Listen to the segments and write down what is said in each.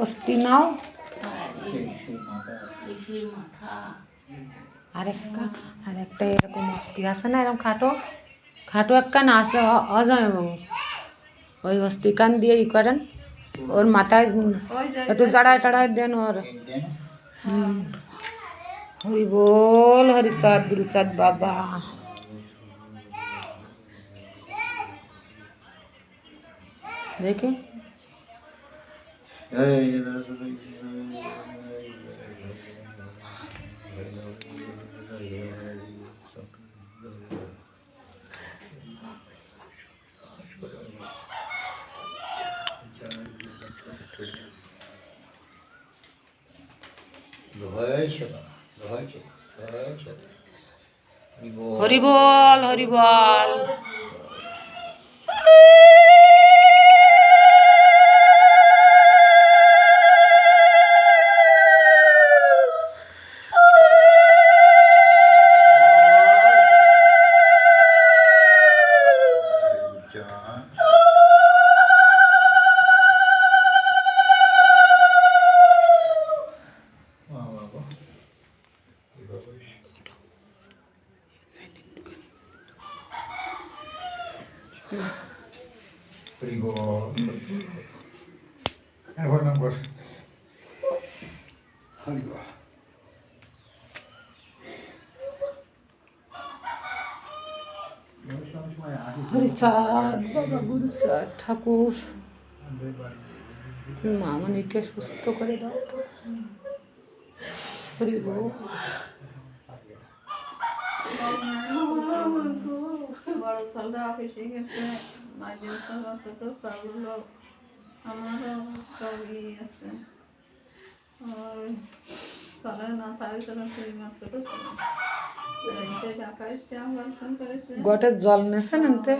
অস্থি নাও আরেকটা এরকম অস্থি আছে না, এরকম খাটো খাটো একখান আছে অজয় বাবু, ওই অস্থি কান দিয়ে ই করেন, ওর মাথায় একটু জড়ায় টড়ায় দেন ওর। হরি বল, হরিচাঁদ গুরুচাঁদ বাবা। দেখে হরি বল, হরি বল। হরিচাঁদ বাবা, গুরুচাঁদ ঠাকুর, মা মনিকে সুস্থ করে দাও। হরি বল। বড় ছেলেটা অফিসে গেছে, মাঝে ছোট চালগুলো আমারও সব আছে, আর চলে না, তাই চলে সেই মাছ ছোট ঢাকায় আমার ফোন করেছে, গোটে জল নেছেন আনতে।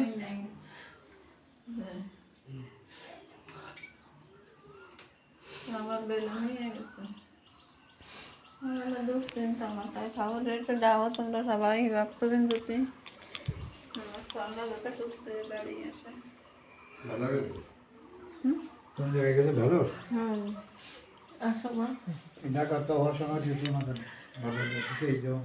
আমার বেলুন নিয়ে গেছে, আমার দুশ্চিন্তা মাথায় খাবো, একটু ডাবো তোমরা সবাই ভক্তবিন্দুতে আমার সামনে যাতে সুস্থ হয়ে বাড়ি আসে। কোন জায়গায় গেছে ভালো? আসো মা। ঢাকা তো হওয়ার সময় ডিউটি মাথায় ভালো এই যেমন